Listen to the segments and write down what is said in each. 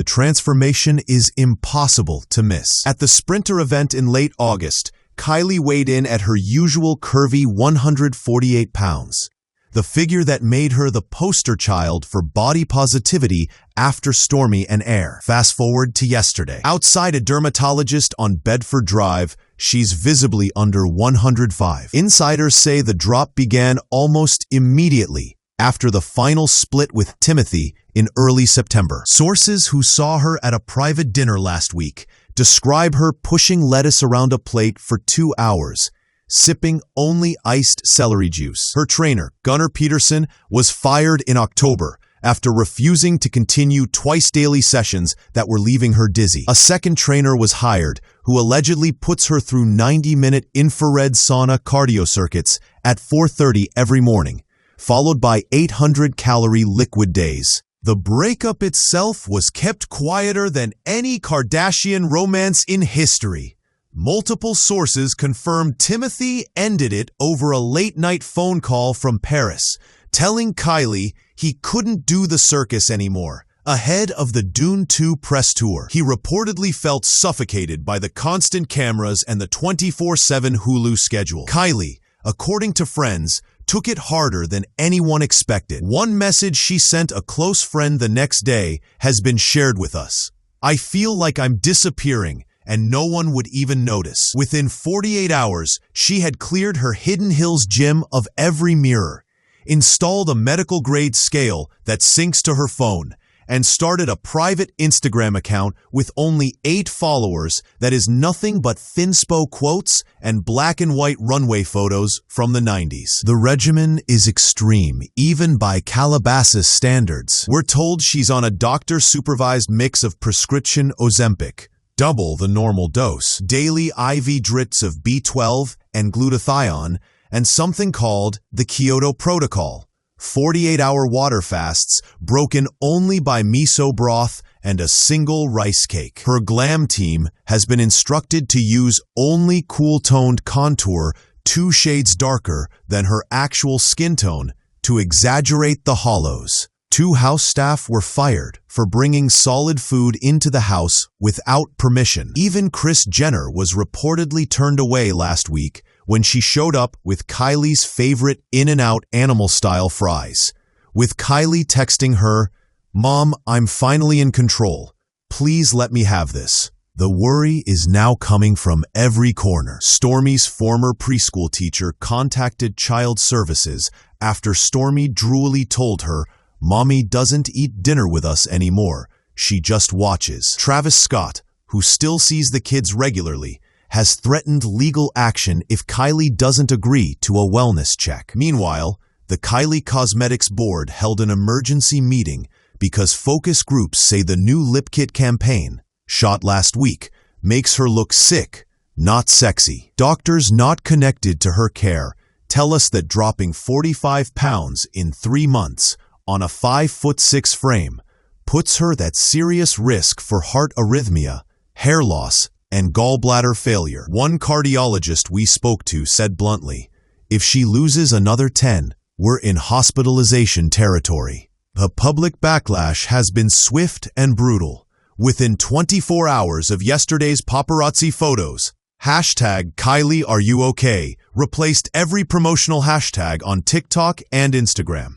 The transformation is impossible to miss. At the Sprinter event in late August, Kylie weighed in at her usual curvy 148 pounds. The figure that made her the poster child for body positivity after Stormy and Air. Fast forward to yesterday. Outside a dermatologist on Bedford Drive, she's visibly under 105. Insiders say the drop began almost immediately after the final split with Timothy in early September. Sources who saw her at a private dinner last week describe her pushing lettuce around a plate for 2 hours, sipping only iced celery juice. Her trainer, Gunnar Peterson, was fired in October after refusing to continue twice-daily sessions that were leaving her dizzy. A second trainer was hired, who allegedly puts her through 90-minute infrared sauna cardio circuits at 4:30 every morning, followed by 800-calorie liquid days. The breakup itself was kept quieter than any Kardashian romance in history. Multiple sources confirmed Timothy ended it over a late-night phone call from Paris, telling Kylie he couldn't do the circus anymore. Ahead of the Dune 2 press tour, he reportedly felt suffocated by the constant cameras and the 24/7 Hulu schedule. Kylie, according to friends, took it harder than anyone expected. One message she sent a close friend the next day has been shared with us. "I feel like I'm disappearing, and no one would even notice." Within 48 hours, she had cleared her Hidden Hills gym of every mirror, installed a medical-grade scale that syncs to her phone, and started a private Instagram account with only 8 followers that is nothing but thinspo quotes and black and white runway photos from the 90s. The regimen is extreme, even by Calabasas standards. We're told she's on a doctor-supervised mix of prescription Ozempic, double the normal dose, daily IV drips of B12 and glutathione, and something called the Kyoto Protocol, 48-hour water fasts broken only by miso broth and a single rice cake. Her glam team has been instructed to use only cool-toned contour 2 shades darker than her actual skin tone to exaggerate the hollows. 2 house staff were fired for bringing solid food into the house without permission. Even Kris Jenner was reportedly turned away last week when she showed up with Kylie's favorite In-N-Out animal-style fries, with Kylie texting her, "Mom, I'm finally in control. Please let me have this." The worry is now coming from every corner. Stormy's former preschool teacher contacted Child Services after Stormy droolly told her, "Mommy doesn't eat dinner with us anymore. She just watches." Travis Scott, who still sees the kids regularly, has threatened legal action if Kylie doesn't agree to a wellness check. Meanwhile, the Kylie Cosmetics board held an emergency meeting because focus groups say the new lip kit campaign, shot last week, makes her look sick, not sexy. Doctors not connected to her care tell us that dropping 45 pounds in 3 months on a 5'6" frame puts her at serious risk for heart arrhythmia, hair loss, and gallbladder failure. One cardiologist we spoke to said bluntly, "If she loses another 10, we're in hospitalization territory." The public backlash has been swift and brutal. Within 24 hours of yesterday's paparazzi photos, #KylieAreYouOK replaced every promotional hashtag on TikTok and Instagram.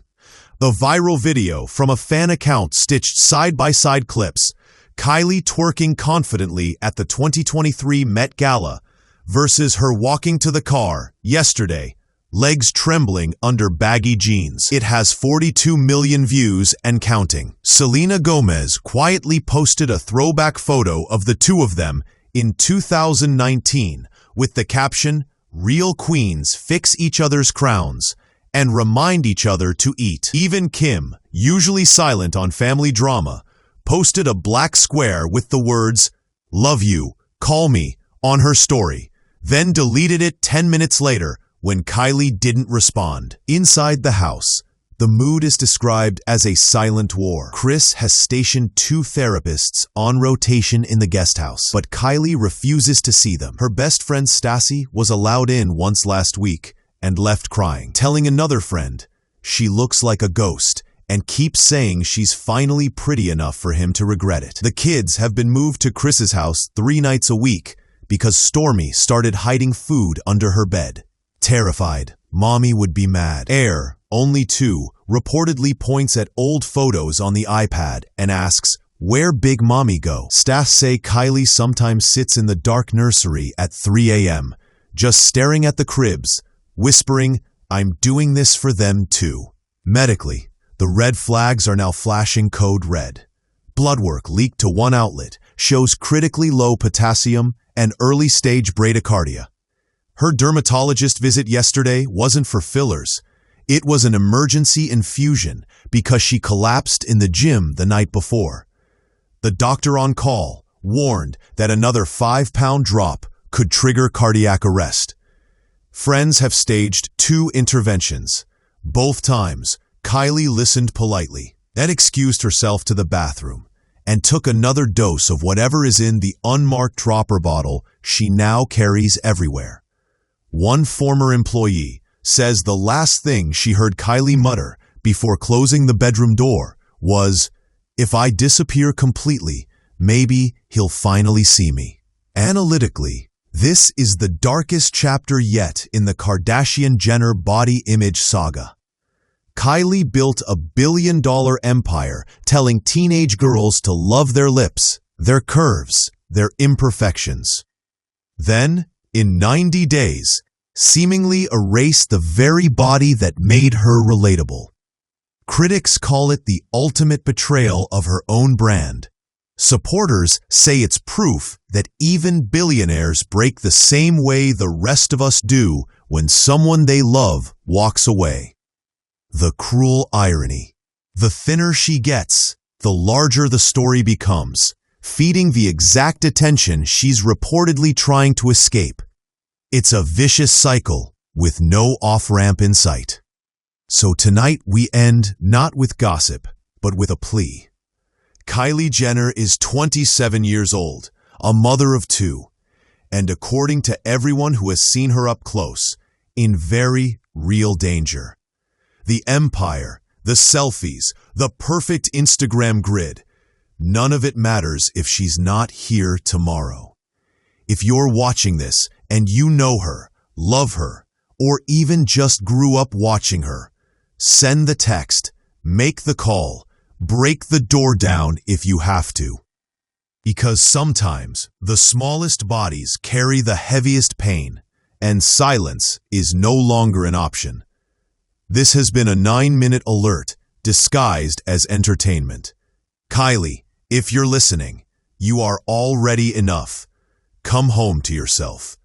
The viral video from a fan account stitched side-by-side clips, Kylie twerking confidently at the 2023 Met Gala versus her walking to the car yesterday, legs trembling under baggy jeans. It has 42 million views and counting. Selena Gomez quietly posted a throwback photo of the two of them in 2019 with the caption, "Real queens fix each other's crowns and remind each other to eat." Even Kim, usually silent on family drama, posted a black square with the words, "Love you, call me," on her story, then deleted it 10 minutes later when Kylie didn't respond. Inside the house, the mood is described as a silent war. Kris has stationed 2 therapists on rotation in the guest house, but Kylie refuses to see them. Her best friend Stassi was allowed in once last week and left crying, telling another friend, "She looks like a ghost and keeps saying she's finally pretty enough for him to regret it. The kids have been moved to Chris's house 3 nights a week because Stormy started hiding food under her bed. Terrified, Mommy would be mad. Air, only 2, reportedly points at old photos on the iPad and asks, "Where Big Mommy go?" Staff say Kylie sometimes sits in the dark nursery at 3 a.m., just staring at the cribs, whispering, "I'm doing this for them too." Medically, the red flags are now flashing code red. Blood work leaked to one outlet shows critically low potassium and early-stage bradycardia. Her dermatologist visit yesterday wasn't for fillers. It was an emergency infusion because she collapsed in the gym the night before. The doctor on call warned that another 5-pound drop could trigger cardiac arrest. Friends have staged 2 interventions. Both times, Kylie listened politely, then excused herself to the bathroom, and took another dose of whatever is in the unmarked dropper bottle she now carries everywhere. One former employee says the last thing she heard Kylie mutter before closing the bedroom door was, "If I disappear completely, maybe he'll finally see me." Analytically, this is the darkest chapter yet in the Kardashian-Jenner body image saga. Kylie built a billion-dollar empire telling teenage girls to love their lips, their curves, their imperfections. Then, in 90 days, seemingly erased the very body that made her relatable. Critics call it the ultimate betrayal of her own brand. Supporters say it's proof that even billionaires break the same way the rest of us do when someone they love walks away. The cruel irony. The thinner she gets, the larger the story becomes, feeding the exact attention she's reportedly trying to escape. It's a vicious cycle with no off-ramp in sight. So tonight we end not with gossip, but with a plea. Kylie Jenner is 27 years old, a mother of 2, and according to everyone who has seen her up close, in very real danger. The empire, the selfies, the perfect Instagram grid, none of it matters if she's not here tomorrow. If you're watching this and you know her, love her, or even just grew up watching her, send the text, make the call, break the door down if you have to. Because sometimes the smallest bodies carry the heaviest pain, and silence is no longer an option. This has been a 9-minute alert disguised as entertainment. Kylie, if you're listening, you are already enough. Come home to yourself.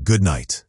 Good night.